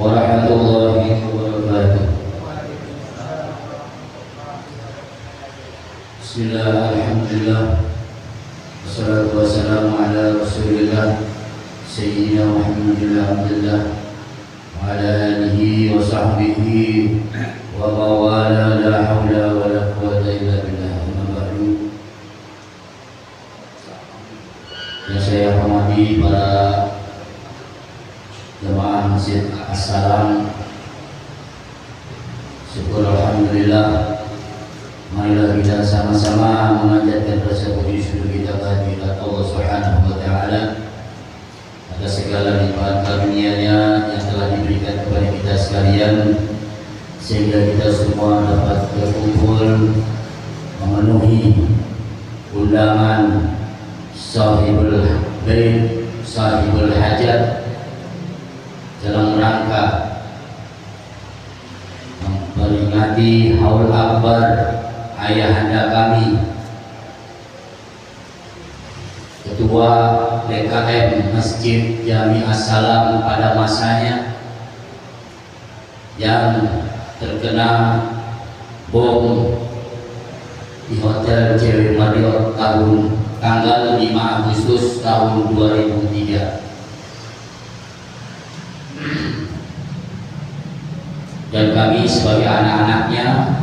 warahmatullahi wabarakatuh. Bismillah, alhamdulillah, wassalatu wassalamu ala rasulillah Sayyidina Muhammadin abdillah wa ala alihi wa sahbihi wa mawala, la hawla wa la quwwata illa billah. Amma ba'du. Yang saya hormati para jemaah Masjid As-Salam, syukur alhamdulillah, marilah kita sama-sama memanjatkan rasa puji syukur kita kehadirat Allah Subhanahu wa taala atas segala nikmat karunia-Nya yang telah diberikan kepada kita sekalian, sehingga kita semua dapat berkumpul memenuhi undangan sahibul bait, sahibul hajat, dalam rangka memperingati Haul Akbar ayahanda kami, Ketua DKM Masjid Jami As-Salam pada masanya, yang terkena bom di Hotel JW Marriott tanggal 5 Agustus tahun 2003. Dan kami sebagai anak-anaknya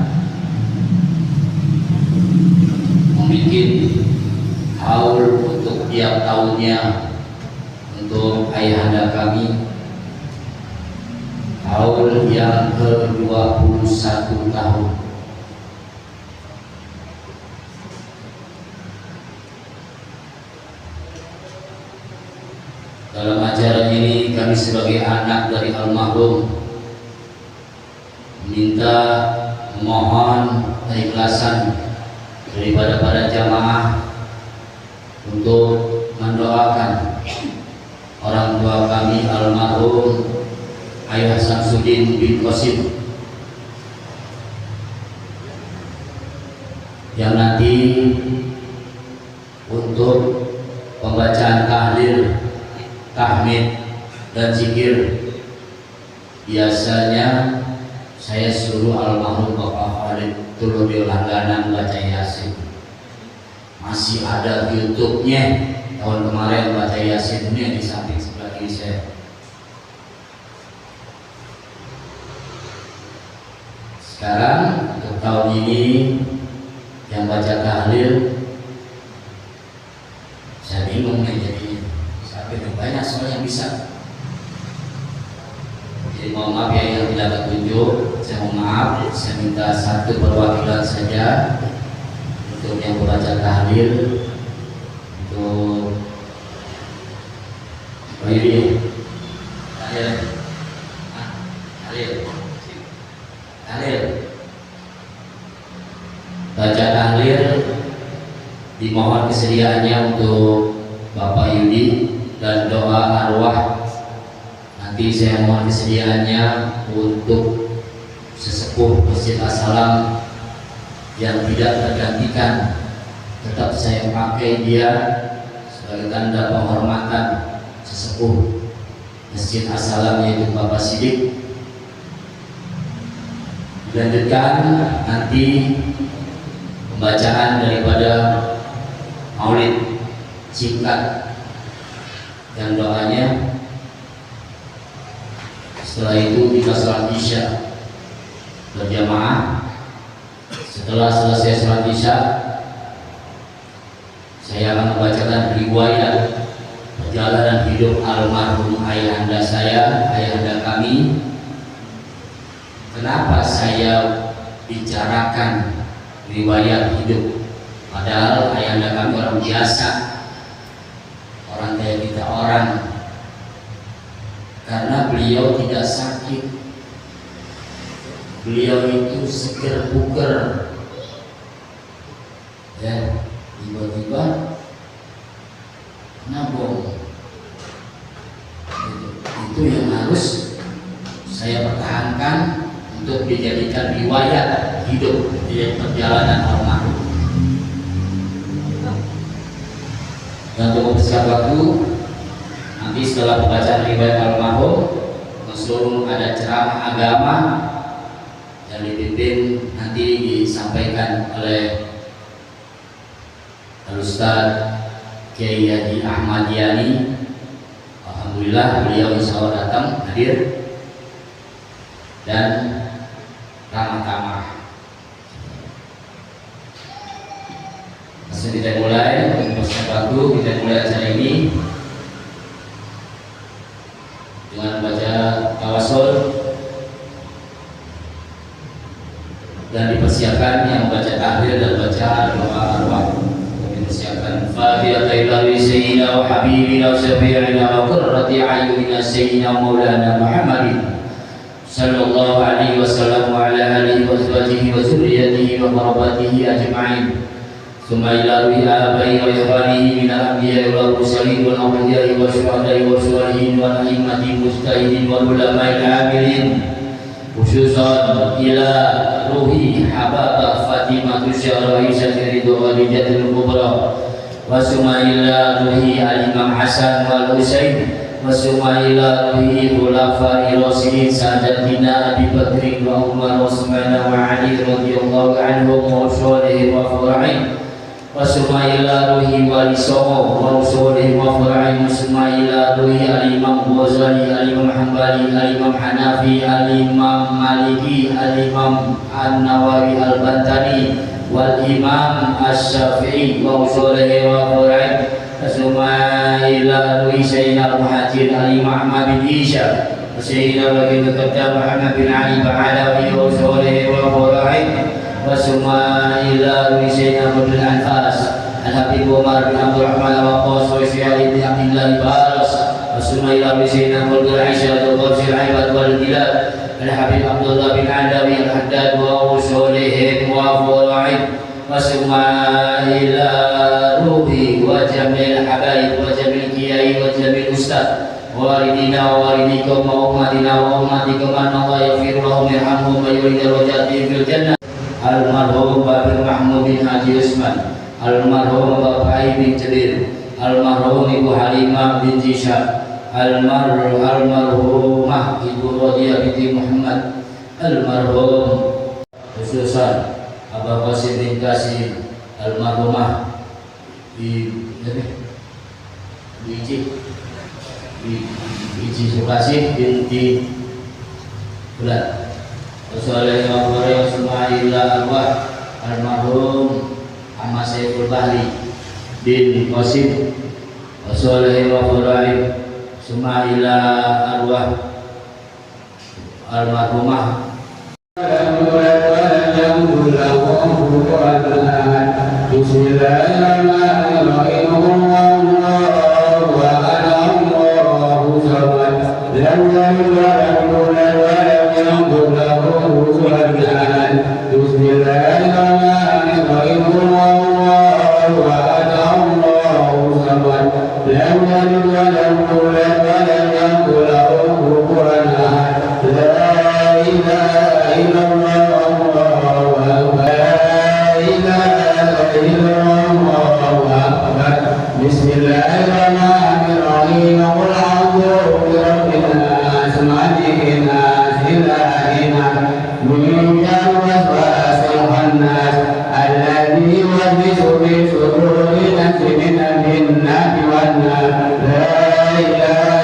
membuat haul untuk tiap tahunnya untuk ayahanda kami, haul yang ke-21 tahun. Dalam acara ini kami sebagai anak dari almarhum minta mohon keikhlasan daripada para jamaah untuk mendoakan orang tua kami almarhum Ayah Samsudin bin Qasim, yang nanti untuk pembacaan tahlil, tahmid dan zikir biasanya saya suruh almarhum Bapak Khalid Tulubi langganan baca Yasin. Masih ada YouTube-nya, tahun kemarin baca Yasin ini di samping sebelah kiri saya. Sekarang untuk tahun ini yang baca tahlil saya bingung nih, jadi sampai banyak soal yang bisa. Jadi mohon maaf ya yang tidak petunjuk, saya mohon maaf, saya minta satu perwakilan saja untuk yang membaca tahlil, untuk tahlil, baca tahlil, dimohon kesediaannya untuk Bapak Yudi dan doa arwah. Nanti saya mohon kesediaannya untuk sesepuh Masjid As-Salam yang tidak tergantikan, tetap saya pakai dia sebagai tanda penghormatan sesepuh Masjid As-Salam, yaitu Bapak Sidik. Dilanjutkan nanti pembacaan daripada maulid singkat dan doanya. Setelah itu kita salat isya berjamaah. Setelah selesai salat isya, saya akan membacakan riwayat perjalanan hidup almarhum ayahanda saya, ayahanda kami. Kenapa saya bicarakan riwayat hidup? Padahal ayahanda kami orang biasa, orang kayak kita orang. Karena beliau tidak sakit, beliau itu seger buger, ya tiba-tiba nabung Itu yang harus saya pertahankan untuk dijadikan riwayat hidup di perjalanan almarhum. Dan untuk mempersiapkan waktu, nanti setelah pembacaan riwayat almarhum langsung ada ceramah agama yang dipimpin nanti disampaikan oleh Al-Ustaz Kiai Haji Ahmad Yani. Alhamdulillah beliau insya Allah datang hadir dan ramah tamah. Langsung kita mulai untuk waktu, kita mulai acara ini dengan baca tawasul dan dipersiapkan yang baca tahlil dan baca doa arwah. Dipersiapkan Fatihah ila sayyidina wa habibina wa syafi'ina wa qurrati a'yunina sayyidina maulana Muhammadin sallallahu alaihi wasallam wa ala alihi wa azwajihi wa dzurriyyatihi wa qarabatihi ajma'in. ثم إلى آبائه وإخوانه من الأنبياء والمرسلين والأولياء والشهداء والصالحين والأئمة المجتهدين والعلماء العاملين، خصوصا إلى روح حبابة فاطمة الزهراء سيدة خديجة الكبرى، وثم إلى روح الإمام حسن والحسين، وثم إلى روح خلفاء الراشدين سادتنا أبي بكر وعمر وعثمان وعلي رضي الله عنهم وصالحهم وفرعين، وثم إلى روح wali songo wa usulih wa fura'in, summa ila ruhi al-imam Ghazali, al-imam Hanbali, al-imam Hanafi, al-imam Maliki, al-imam An-Nawawi al-Bantani, wal imam Asy-Syafi'i wa usulih wa fura'in, summa ila ruhi sayyidina al-muhajir al-imam Ahmad bin Isa, sayyidina baginda Qaddam Muhammad bin Ali Ba'alawi wa usulih wa fura'in, wasuma ila sayyidina Abdul Anfas Al-Habib Umar bin Abdul Rahman Al-Waqqas wa Syekh bin Abdullah Baras, wasuma ila sayyidina Abdul Aisyah al-Qadsi al-Ibad wal Bilad Al-Habib Abdullah bin Adawi Al-Haddad wa usulihim wa fura'in, wasuma ila ruhi wa jamil habaib wa jamil kiai wa jamil ustad waridina wa waridikum wa ummatina wa ummatikum an Allah yaghfir lahum yarhamhum wa yurid darajatihim fil jannah. Almarhum Bapak Mahmud bin Haji Usman, almarhum Bapak bin Celil, almarhum Ibu Halimah binti Syah, almarhumah Ibu Rodiah binti Muhammad, almarhum khususan Abah Qasim bin Qasim, almarhumah Iji Sukasih binti Bulan. Wassalamualaikum warahmatullahi wabarakatuh. Almarhum Ahmad Saiful Bahri bin Qasim, wassalamualaikum warahmatullahi wabarakatuh. Arwah almarhumah la ilaha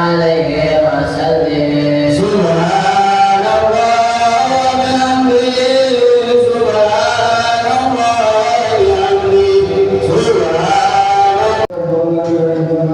عليه وسلم سبحان الله وبحمده سبحان الله وبحمده الله أكبر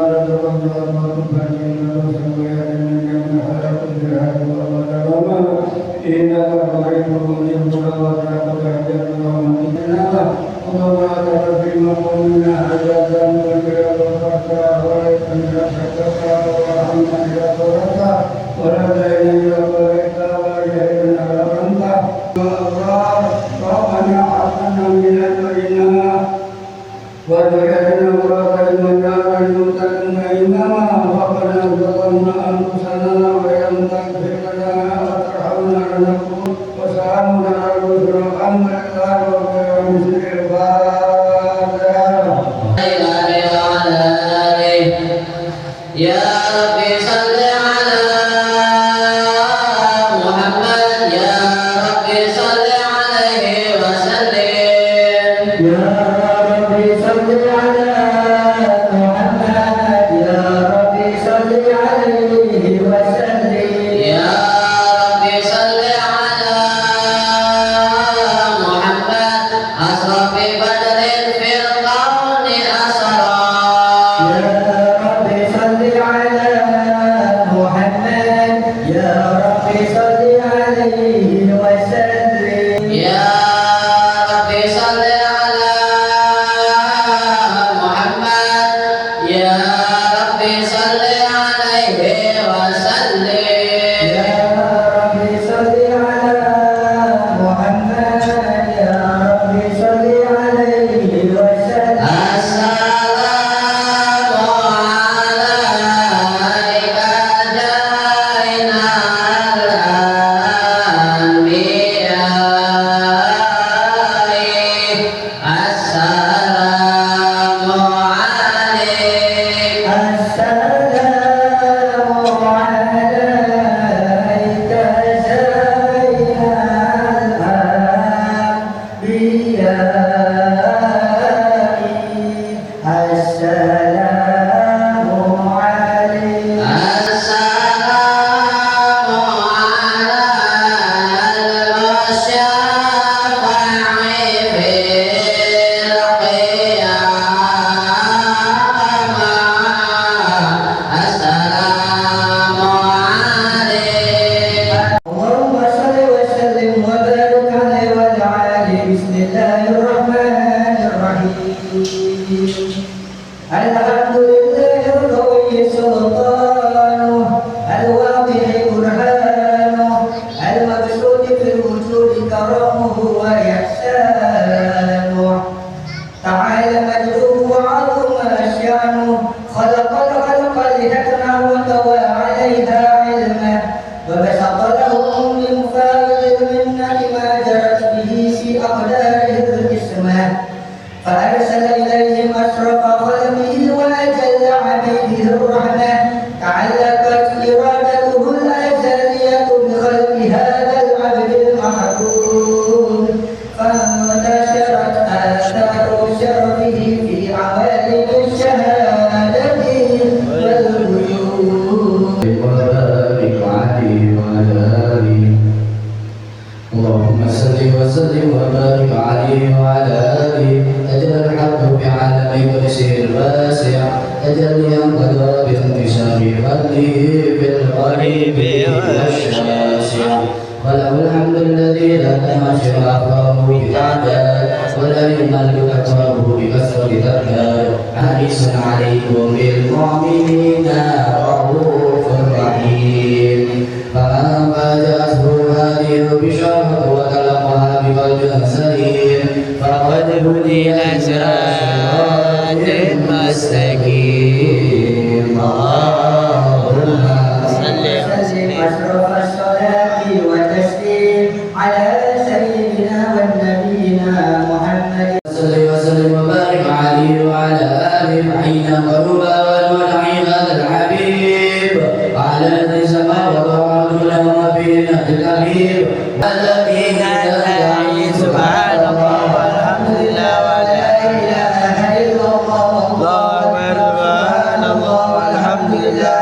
سبحان الله والحمد لله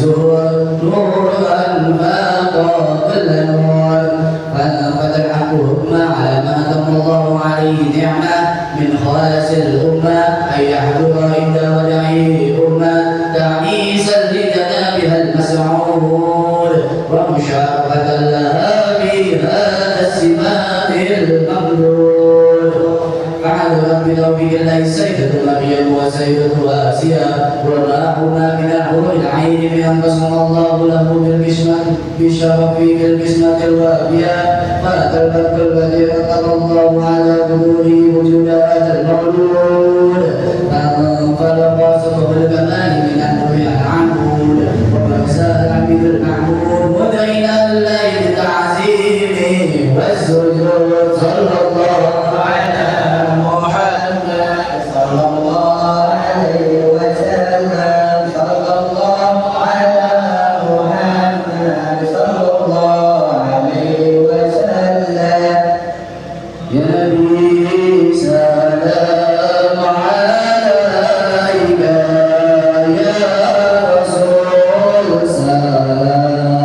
نور أنفاق كل نور فتلحق حكمه على ما أتم الله عليه نعمة من خواص الأمة أن يحضر عند ودعه أمة تعيسا لجنابها المسعود ومشاركة لها في هذا السماء الممدود. فعلى رب توفيق الله السيدة مريم وسيدة آسيا وراهما من الحور العين بأن قسم الله له بالشرف في القسمة الوافية فأتى البرق الذي قدر الله على ظهوره وجود هذا المولود فانطلق سطح الكمال من النور العنقود ومساء العبيد المعمود ودعينا لله بالتعظيم والسجود صلى الله على محمد صلى الله عليه وسلم صلى الله على محمد صلى الله عليه وسلم يا نبي سلام عليك يا رسول سلام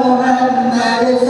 Muhammad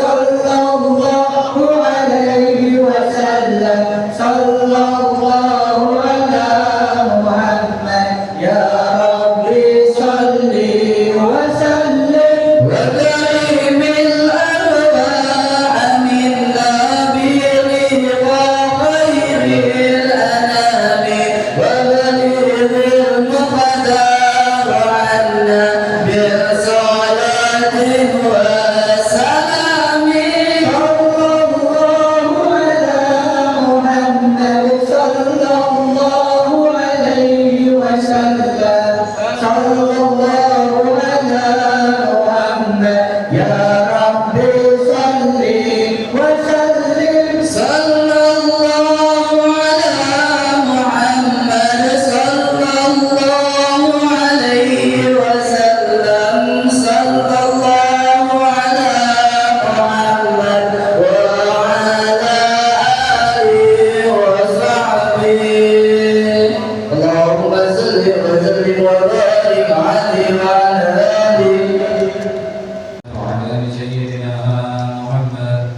آل سيدنا محمد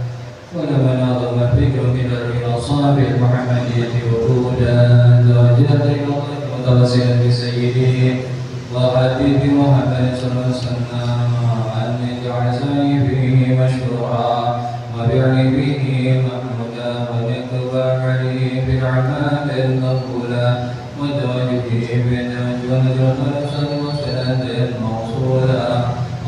ولمن أظلم الفكر من إلى صاحب المحمدية ورودا درجات متوسلا بسيده وحبيب محمد صلى الله عليه وسلم أن يجعل سعي فيه مشكورا وبعلي به محمودا ويتبع عليه بالأعمال المقبولة وتوجه بالنجوى والسلام الموصولا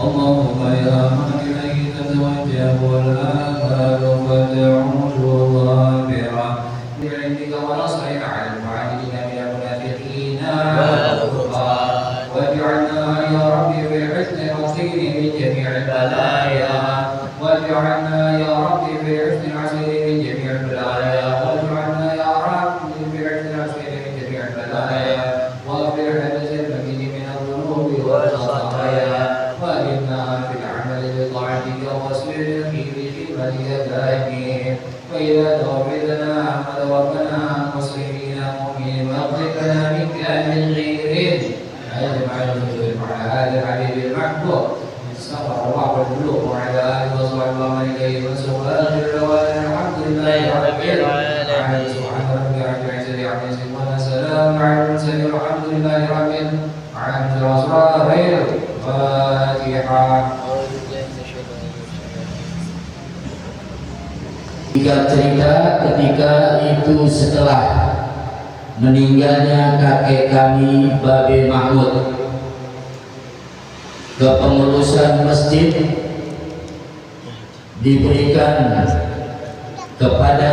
اللهم يا من إليه تتوجه والآثار فتعود ظاهرا بعلمك ونصرك على المعاندين من المنافقين واجعلنا يا ربي في حسن الوصيل من جميع البلايا واجعلنا يا ربي في حسن العسير من جميع البلايا واجعلنا يا ربي في حسن العسير من جميع البلايا واغفر حدث المجيد من الذنوب والخطايا وألمنا في العمل بطاعتك واصبر في خدمتك دائمين وإذا توفيتنا وتوفنا مسلمين مؤمنين واغفر لنا منك من غيرهم أجمع المسلمين على هذا الحبيب المحبوب استغفر الله والبلوغ وعلى آله وصحبه الله إليه وسوف آخر دعوانا الحمد لله رب العالمين سبحان ربك رب العزة عما يصفون وسلام على المرسلين والحمد لله رب العالمين الفاتحة. Jika cerita ketika itu setelah meninggalnya kakek kami Babe Mahmud, kepengurusan masjid diberikan kepada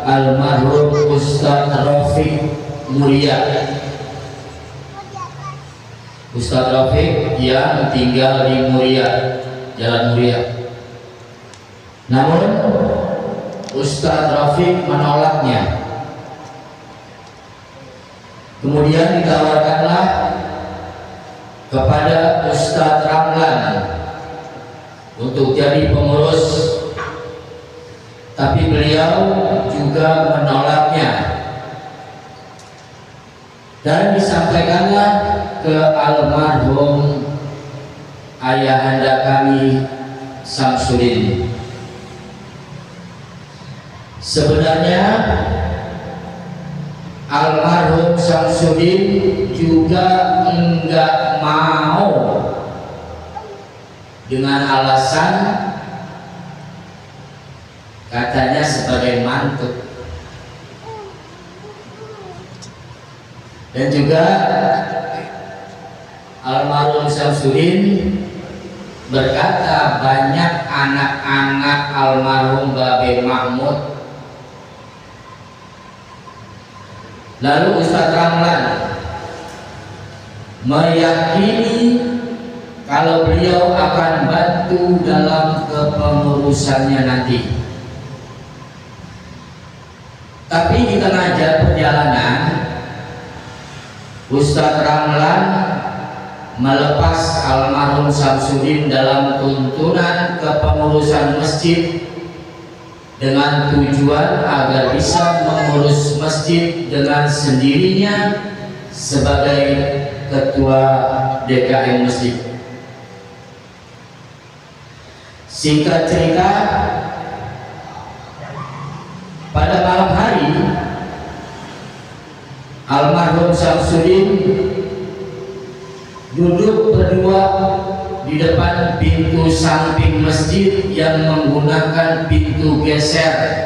almarhum Ustadz Rafiq Mulia. Ustadz Rafiq yang tinggal di Muria, Jalan Muria. Namun Ustadz Rafiq menolaknya. Kemudian ditawarkanlah kepada Ustadz Ramlan untuk jadi pengurus, tapi beliau juga menolaknya. Dan disampaikanlah ke almarhum ayahanda kami Samsudin. Sebenarnya almarhum Samsudin juga enggak mau, dengan alasan katanya sebagai mantu. Dan juga almarhum Samsudin berkata banyak anak-anak almarhum Babe Mahmud. Lalu Ustadz Ramlan meyakini kalau beliau akan bantu dalam kepengurusannya nanti. Tapi di tengah perjalanan Ustadz Ramlan melepas almarhum Samsudin dalam tuntunan kepengurusan masjid dengan tujuan agar bisa mengurus masjid dengan sendirinya sebagai ketua DKM masjid. Singkat cerita, pada malam hari almarhum Samsudin duduk berdua di depan pintu samping masjid yang menggunakan pintu geser.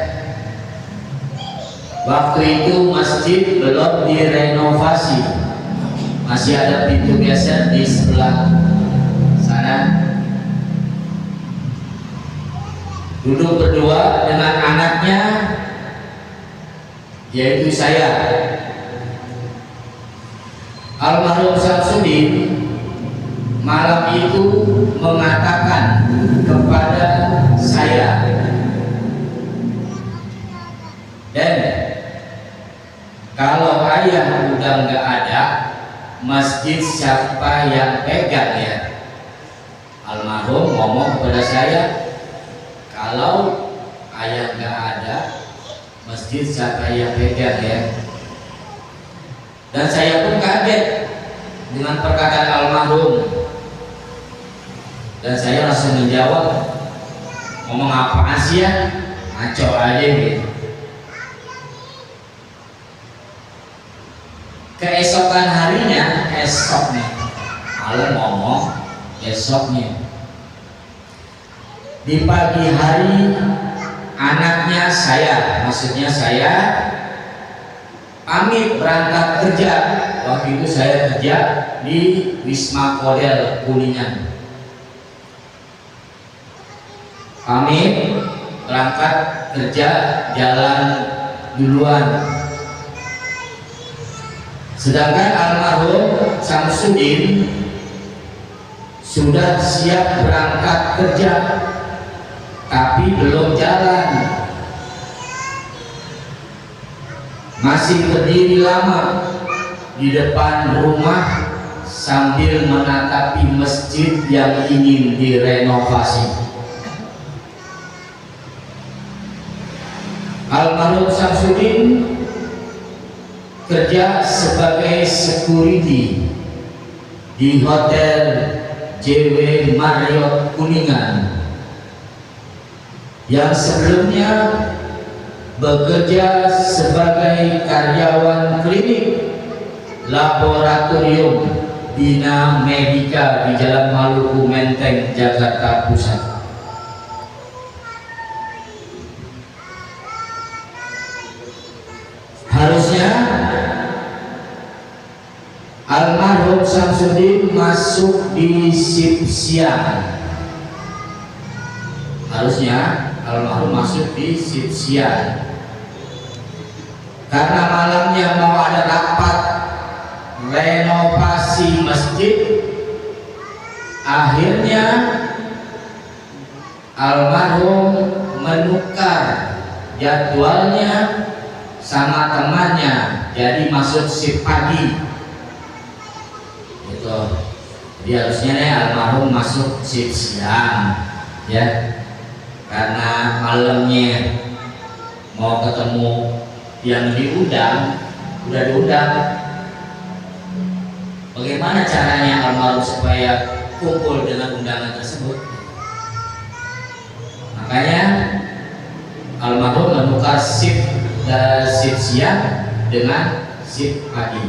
Waktu itu masjid belum direnovasi, masih ada pintu geser di sebelah sana. Duduk berdua dengan anaknya, yaitu saya. Almarhum Samsudin malam itu mengatakan kepada saya, dan kalau ayah udah nggak ada, masjid siapa yang pegang ya? Almarhum ngomong kepada saya, kalau ayah nggak ada, masjid siapa yang pegang ya? Dan saya pun kaget dengan perkataan almarhum. Dan saya langsung menjawab, ngomong apaan sih ya, ngaco aja gitu. Keesokan harinya, esoknya, malam ngomong esoknya, di pagi hari anaknya saya, maksudnya saya pamit berangkat kerja. Waktu itu saya kerja di Wisma Kodel Kuningan. Pamit berangkat kerja, jalan duluan. Sedangkan almarhum Samsudin sudah siap berangkat kerja, tapi belum jalan. Masih berdiri lama di depan rumah sambil menatapi masjid yang ingin direnovasi. Almarhum Samsudin kerja sebagai security di Hotel JW Marriott Kuningan, yang sebelumnya bekerja sebagai karyawan klinik laboratorium Bina Medika di Jalan Maluku Menteng, Jakarta Pusat. Harusnya almarhum Samsudin masuk di shift siang. Harusnya almarhum masuk di shift siang. Karena malamnya mau ada rapat renovasi masjid, akhirnya almarhum menukar jadwalnya sama temannya, jadi masuk shift pagi gitu. Jadi harusnya nih almarhum masuk shift siang ya, karena malamnya mau ketemu yang diundang, udah diundang. Bagaimana caranya almarhum supaya kumpul dengan undangan tersebut? Makanya almarhum menukar shift siang dengan shift pagi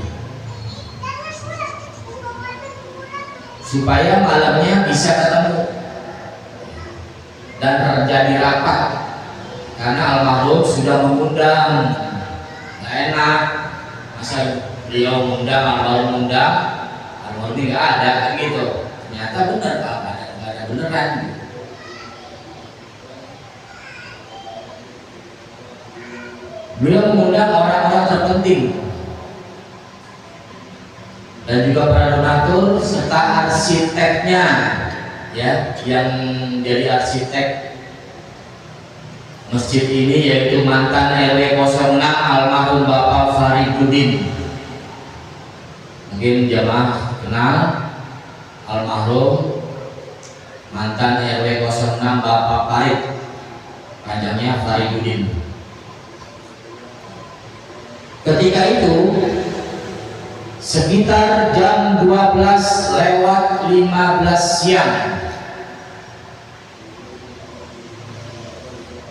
supaya malamnya bisa ketemu dan terjadi rapat. Karena almarhum sudah mengundang, nggak enak masa beliau mengundang, almarhum mengundang, almarhum ini nggak ada kan gitu. Ternyata benar, nggak ada beneran. Beliau mengundang orang-orang terpenting dan juga para donatur serta arsiteknya ya, yang jadi arsitek masjid ini yaitu mantan RW 06 almarhum Bapak Faridudin. Mungkin jamaah kenal almarhum mantan RW 06 Bapak Farid, panjangnya Faridudin. Ketika itu sekitar jam 12:15 siang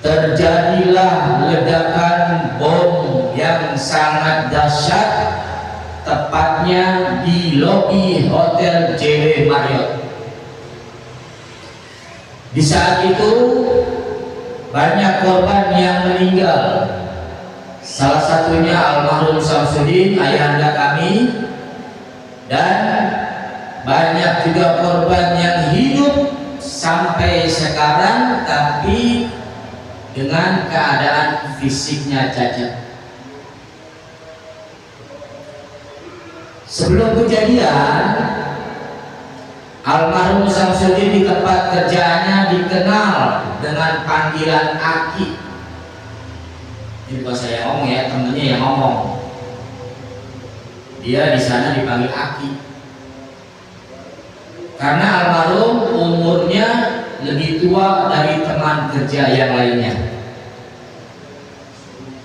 terjadilah ledakan bom yang sangat dahsyat, tepatnya di lobi Hotel JW Marriott. Di saat itu banyak korban yang meninggal. Salah satunya almarhum Samsudin, ayahanda kami, dan banyak juga korban yang hidup sampai sekarang tapi dengan keadaan fisiknya cacat. Sebelum kejadian, almarhum Samsudin di tempat kerjaannya dikenal dengan panggilan Aki. Ini bukan saya ngomong ya, temennya yang ngomong. Dia di sana dipanggil Aki. Karena almarhum umurnya lebih tua dari teman kerja yang lainnya.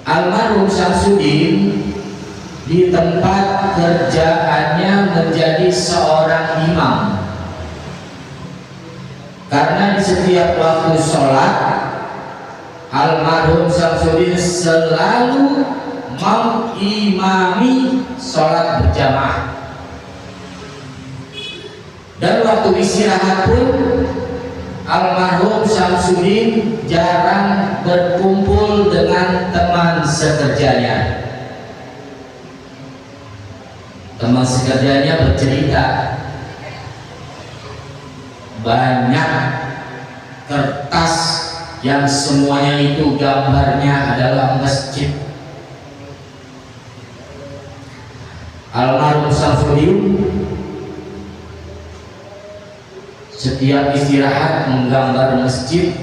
Almarhum Samsudin di tempat kerjaannya menjadi seorang imam. Karena di setiap waktu sholat almarhum Syamsuddin selalu mengimami sholat berjamaah, dan waktu istirahat pun almarhum Syamsuddin jarang berkumpul dengan teman sekerjanya. Teman sekerjanya bercerita banyak kertas yang semuanya itu gambarnya adalah masjid. Almarhum Syamsuddin setiap istirahat menggambar masjid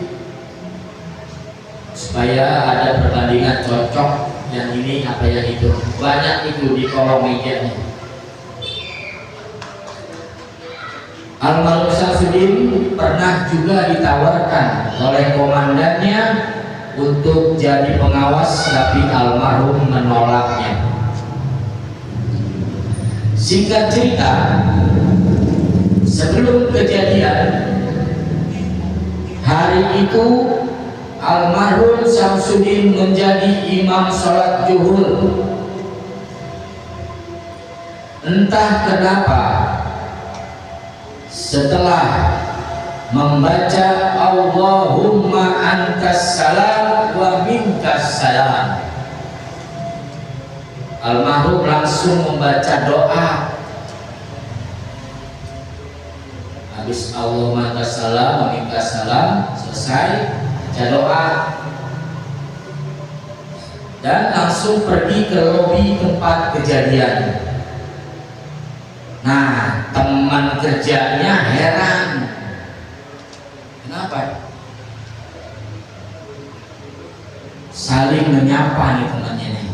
supaya ada perbandingan cocok, yang ini apa yang itu, banyak itu di kolong mejanya. Almarhum Syamsuddin pernah juga ditawarkan oleh komandannya untuk jadi pengawas, tapi almarhum menolaknya. Singkat cerita, sebelum kejadian hari itu almarhum Syamsuddin menjadi imam sholat zuhur. Entah kenapa setelah membaca Allahumma antas salam wa minkas salam, almarhum langsung membaca doa. Habis Allahumma antas salam wa minkas salam selesai, baca doa dan langsung pergi ke lobi tempat kejadian. Nah, teman kerjanya heran, kenapa? Saling menyapa nih temannya nih,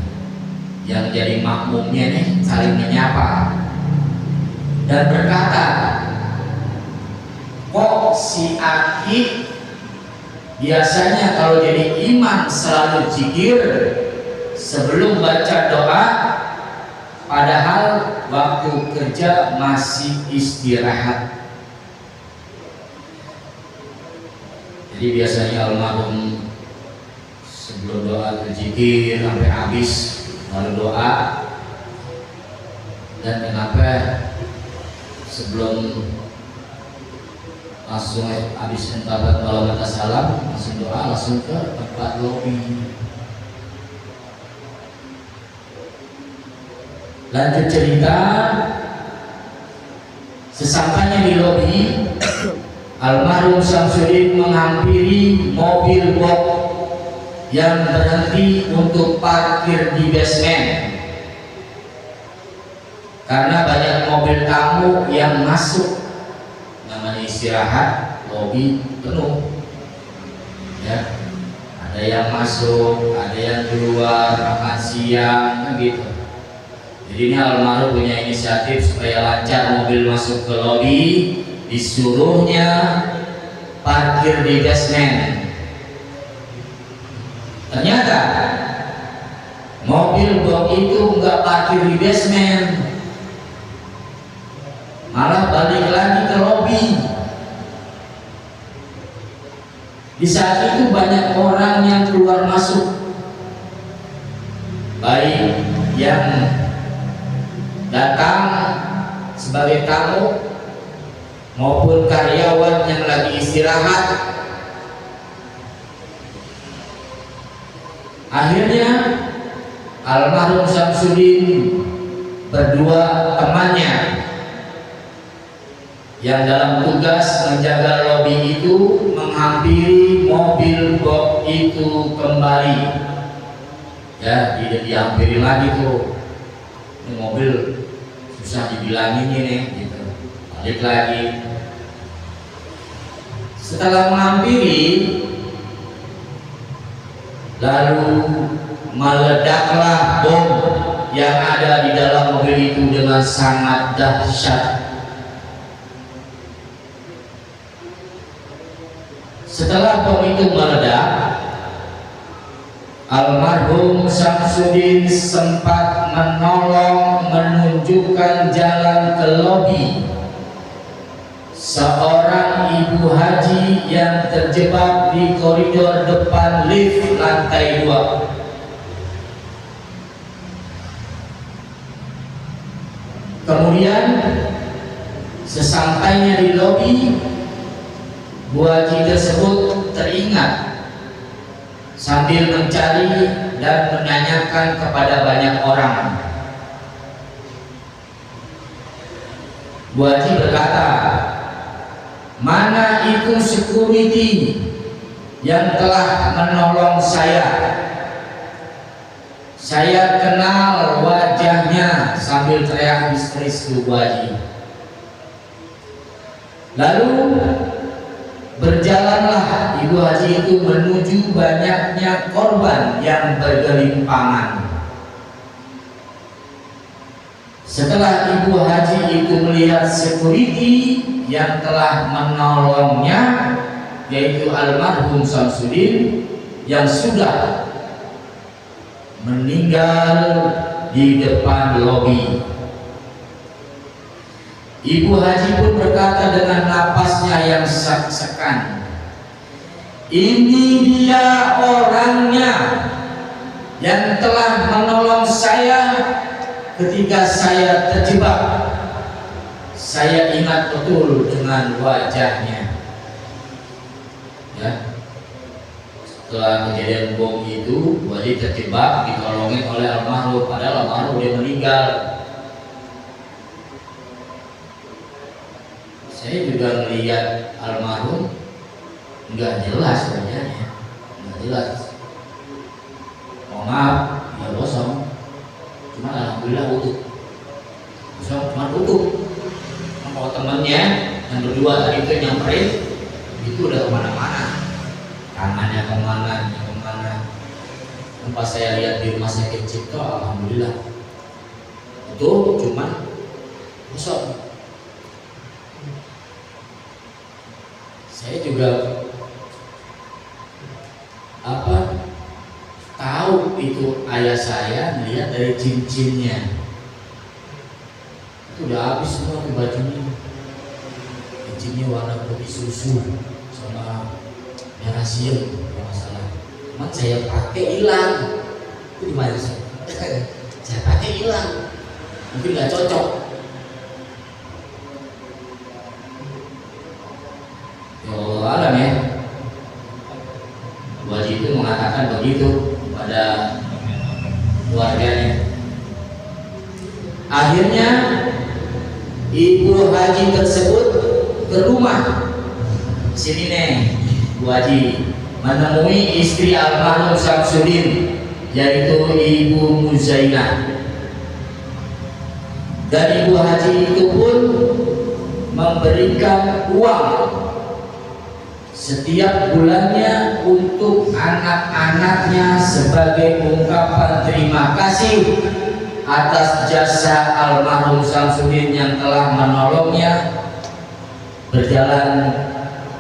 yang jadi makmumnya nih saling menyapa dan berkata, kok si Aki biasanya kalau jadi imam selalu zikir sebelum baca doa, padahal waktu kerja masih istirahat. Jadi biasanya almarhum sebelum doa berzikir sampai habis lalu doa, dan kenapa sebelum langsung habis entabat malam atas salam langsung doa langsung ke tempat lobi. Lanjut cerita, sesampainya di lobi, almarhum Syamsuddin menghampiri mobil box yang berhenti untuk parkir di basement karena banyak mobil tamu yang masuk. Namanya istirahat, lobi penuh ya, ada yang masuk, ada yang keluar makan siang kan gitu. Jadi ini almarhum punya inisiatif supaya lancar mobil masuk ke lobi, disuruhnya parkir di basement. Ternyata mobil box itu nggak parkir di basement, malah balik lagi ke lobi. Di saat itu banyak orang yang keluar masuk, baik yang datang sebagai tamu maupun karyawan yang lagi istirahat. Akhirnya almarhum Syamsuddin berdua temannya yang dalam tugas menjaga lobi itu menghampiri mobil box itu kembali. Ya, dihampiri lagi tuh. Ini mobil susah dibilangin ini gitu. Balik lagi. Setelah menghampiri, lalu meledaklah bom yang ada di dalam mobil itu dengan sangat dahsyat. Setelah bom itu meledak, almarhum Syamsuddin sempat menolong menunjukkan jalan ke lobi seorang ibu Ibu Haji yang terjebak di koridor depan lift lantai 2. Kemudian sesampainya di lobi, Bu Haji tersebut teringat sambil mencari dan menanyakan kepada banyak orang. Bu Haji berkata, "Mana itu security yang telah menolong saya? Saya kenal wajahnya," sambil teriak histeris Bu Haji. Lalu berjalanlah Ibu Haji itu menuju banyaknya korban yang bergelimpangan. Setelah Ibu Haji itu melihat security yang telah menolongnya, yaitu almarhum Samsudin yang sudah meninggal di depan lobi, Ibu Haji pun berkata dengan napasnya yang sekan, "Ini dia orangnya yang telah menolong saya ketika saya terjebak. Saya ingat betul dengan wajahnya." Ya. Setelah kejadian bom itu, Wali terjebak ditolongin oleh almarhum, padahal almarhum dia meninggal. Saya juga melihat almarhum nggak jelas wajahnya, nggak jelas. Oh, maaf, ya kosong. Cuma alhamdulillah utuh. Kosong cuma utuh. Kalau temennya yang berdua tadi itu nyamperin, itu udah kemana-mana. Tangannya kemana. Pas saya lihat di rumah sakit Cipto, alhamdulillah itu cuma kosong. Saya juga tahu itu ayah saya, melihat dari cincinnya itu udah habis semua di bajunya. Cincinnya warna putih susu sama merah siam kalau masalah. Cuman saya pakai hilang. Itu gimana sih? Saya pakai hilang, mungkin nggak cocok. Alam ya, Bu Haji itu mengatakan begitu pada keluarganya. Akhirnya Ibu Haji tersebut ke rumah sini nih, Bu Haji menemui istri almarhum Samsudin, yaitu Ibu Muzainah. Dan Ibu Haji itu pun memberikan uang setiap bulannya untuk anak-anaknya sebagai ungkapan terima kasih atas jasa almarhum Samsudin yang telah menolongnya berjalan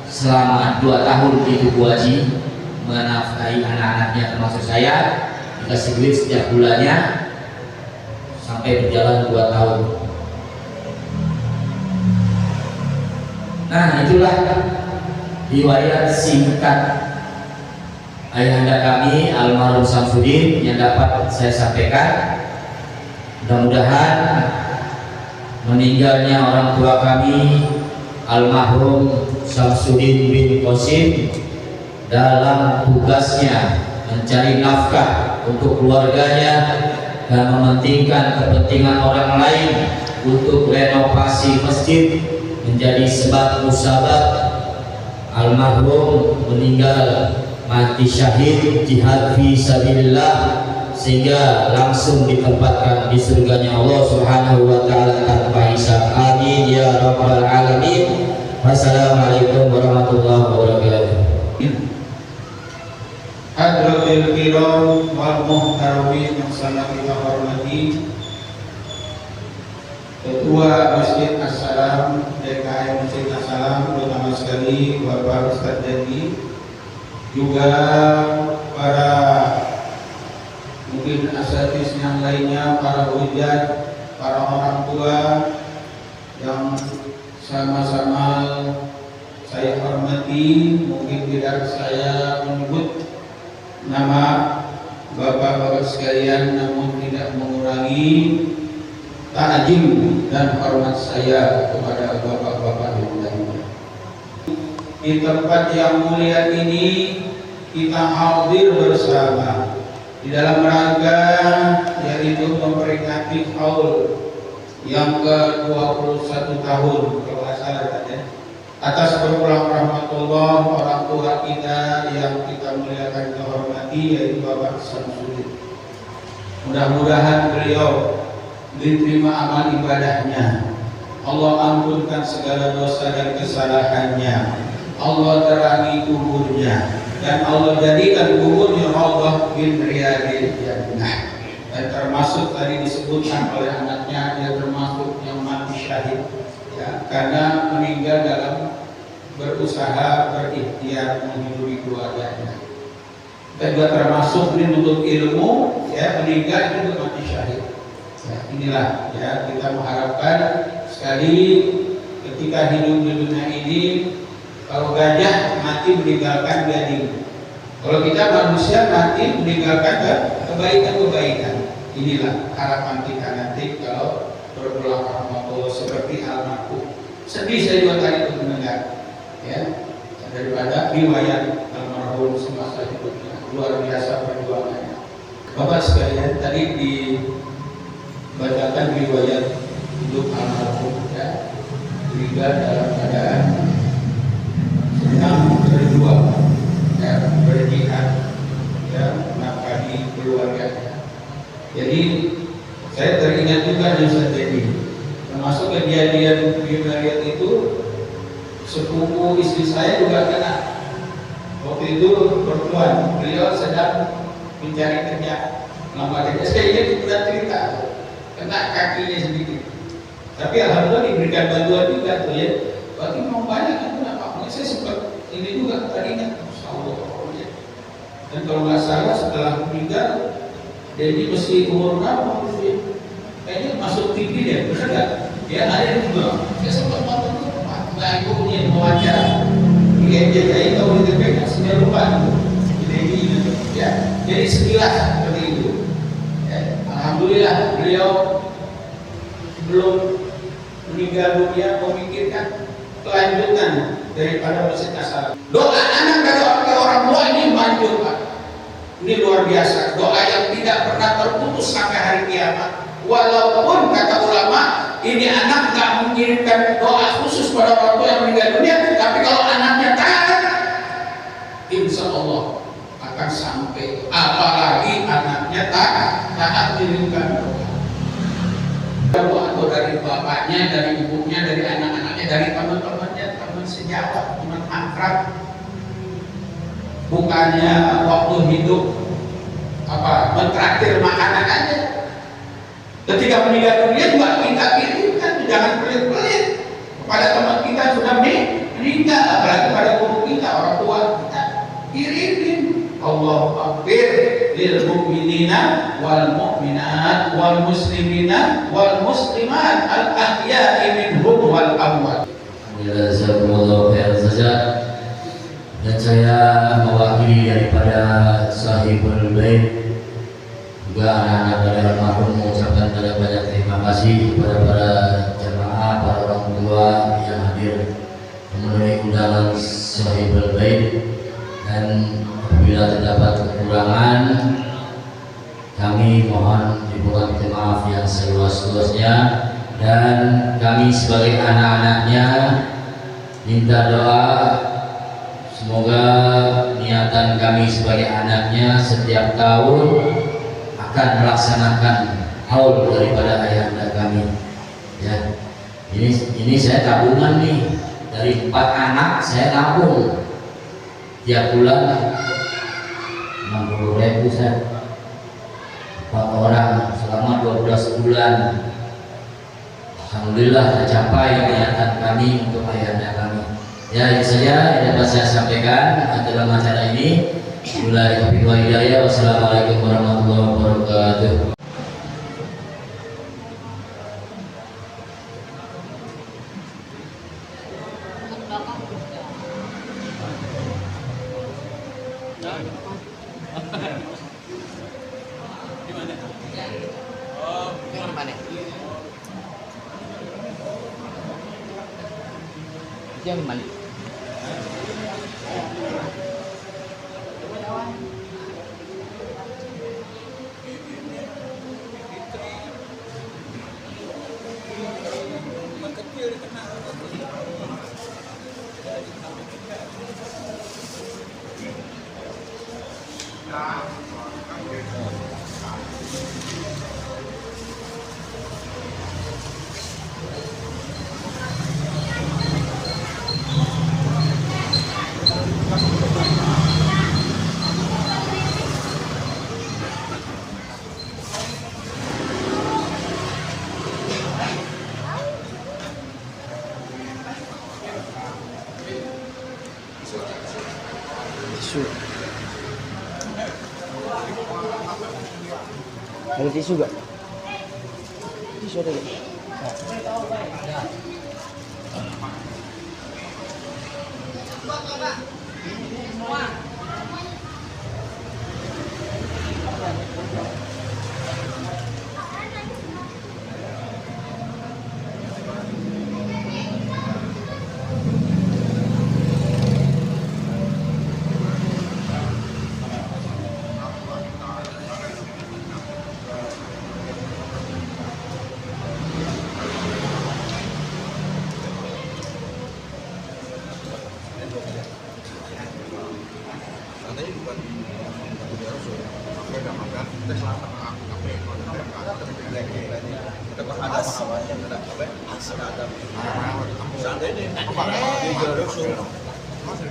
selama 2 tahun itu. Bu Haji menafkahi anak-anaknya termasuk saya, dikasih duit setiap bulannya sampai berjalan 2 tahun. Nah, itulah riwayat singkat ayahanda kami almarhum Samsudin yang dapat saya sampaikan. Mudah-mudahan meninggalnya orang tua kami almarhum Samsudin bin Qasim dalam tugasnya mencari nafkah untuk keluarganya dan mementingkan kepentingan orang lain untuk renovasi masjid menjadi sebab musabab almarhum meninggal mati syahid jihad fi sabilillah, sehingga langsung ditempatkan di surganya Allah Subhanahu wa taala tanpa hisab. Amin ya rabbal alamin. Wassalamualaikum warahmatullahi wabarakatuh. Hadratil kiram wal muhtaramin yang sangat kita hormati, Ketua Masjid As-Salam, DKM Masjid As-Salam, terutama sekali Bapak Ustadz Dedi, juga para mungkin asatidz yang lainnya, para hujat, para orang tua yang sama-sama saya hormati, mungkin tidak saya menyebut nama bapak-bapak sekalian, namun tidak mengurangi ta'zim dan hormat saya kepada bapak-bapak yang lainnya. Di tempat yang mulia ini kita hadir bersama di dalam rangka yaitu memperingati haul yang ke-21 tahun kalau nggak salah ya, atas berpulang rahmatullah orang tua kita yang kita muliakan dan hormati yaitu Bapak Samsudin. Mudah-mudahan beliau diterima amal ibadahnya, Allah ampunkan segala dosa dan kesalahannya, Allah terangi kuburnya, dan Allah jadikan kuburnya raudhah min riyadil jannah. Dan termasuk tadi disebutkan oleh anaknya, dia termasuk yang mati syahid ya, karena meninggal dalam berusaha berikhtiar menghidupi keluarganya. Dan juga termasuk menuntut ilmu ya, meninggal itu mati syahid ya. Inilah ya, kita mengharapkan sekali ketika hidup di dunia ini, kalau gajah mati meninggalkan gading, kalau kita manusia mati meninggalkan kebaikan-kebaikan. Inilah harapan kita nanti kalau berpulang rahmatullah seperti almarhum. Sedih saya juga tadi mendengar ya, daripada riwayat almarhum semasa hidupnya, luar biasa perjuangannya. Bapak sekalian, tadi dibacakan riwayat hidup almarhum ya, meninggal dalam keadaan sedang berjuang ya, berjihad ya, menafkahi keluarganya. Jadi saya teringat juga dengan Ustaz, termasuk kejadian di Mariat itu, sepupu istri saya juga kena. Waktu itu perempuan, beliau sedang mencari kerja, melamar kerja. Saya ingat itu cerita, kena kakinya sedikit. Tapi alhamdulillah diberikan bantuan juga tuh ya. Waktu mau banyak kan kenapa? Saya sempat ini juga teringat, Allah ya. Dan kalau nggak salah setelah meninggal, jadi mesti umur berapa dia? Kayaknya masuk TV dia, benar nggak? Dia ada yang juga. Saya sempat nonton tuh, nggak ibunya mewawancara. Dia jadi tahu di TV kan sudah lupa. Jadi ya, jadi sekilas seperti itu. Ya, alhamdulillah beliau belum meninggal dunia memikirkan kelanjutan daripada masjid asal. Doa anak dari orang tua ini manjur Pak. Ini luar biasa, doa yang tidak pernah terputus sampai hari kiamat. Walaupun kata ulama, ini anak nggak mengirimkan doa khusus pada orang tua yang meninggal dunia, tapi kalau anaknya taat, insya Allah akan sampai. Apalagi anaknya taat mengirimkan doa. Atau dari bapaknya, dari ibunya, dari anak-anaknya, dari teman-temannya, teman sejawat, teman akrab. Bukannya waktu hidup mentraktir makanan aja, ketika meninggal dunia juga kita kirimkan, jangan pelit-pelit kepada teman kita yang sudah meninggal, apalagi pada guru kita, orang tua kita, kirimin. Allahu akbar lil mu'minina wal mu'minat wal muslimina wal muslimat al ahya'i minhum wal amwat. Jazakumullahu khairan saja. Dan saya mewakili daripada Sahibul Bait juga anak-anak dari almarhum mengucapkan banyak terima kasih kepada para jemaah, para orang tua yang hadir memenuhi undangan Sahibul Bait. Dan apabila terdapat kekurangan, kami mohon dibuat maaf yang seluas-luasnya, dan kami sebagai anak-anaknya minta doa semoga niatan kami sebagai anaknya setiap tahun akan melaksanakan haul daripada ayahanda kami. Ya, ini saya tabungan nih, dari 4 anak saya tabung tiap bulan 60.000 saya 4 orang selama 12 bulan. Alhamdulillah tercapai niatan kami untuk ayahanda kami. Ya, itu saja yang dapat saya sampaikan dalam acara ini. Wassalamualaikum warahmatullahi wabarakatuh. Wassalamualaikum warahmatullahi wabarakatuh. Itu yang mana? Tisu. Ada tisu gak? Tisu ada gak?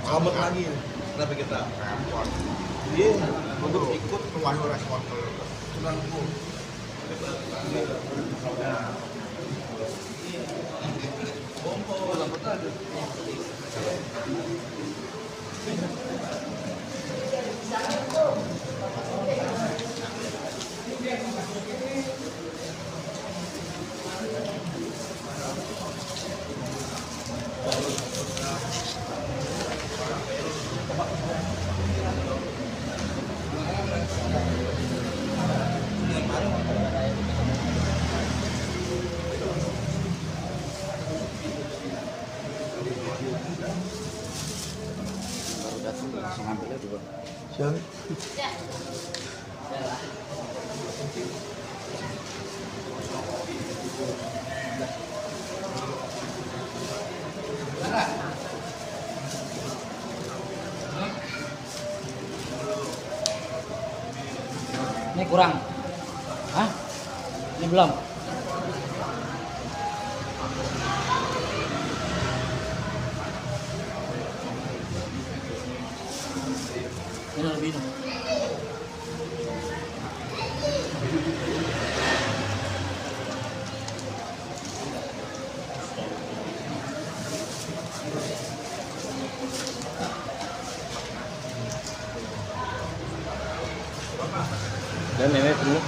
Selamat lagi. Kenapa kita? Dia untuk ikut kemarin respon ke tulangku. Langsung ambil aja bang. Siap. Ini kurang. Hah? Ini belum. Ini lebih nih. Dan nenek dulu.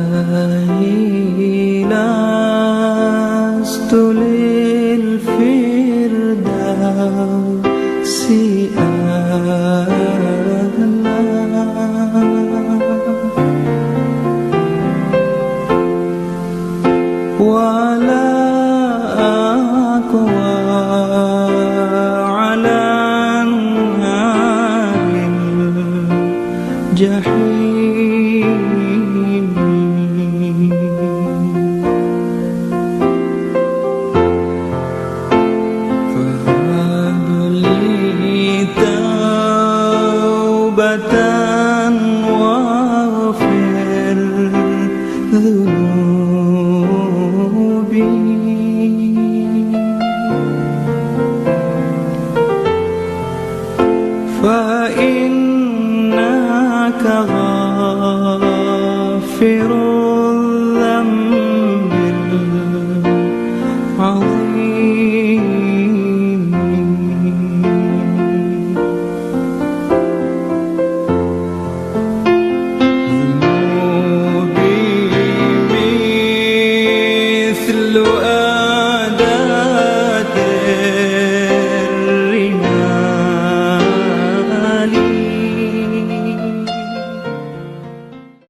إلهي لست للفردوس أهلا ولا أقوى على النار الجحيم فهب لي توبة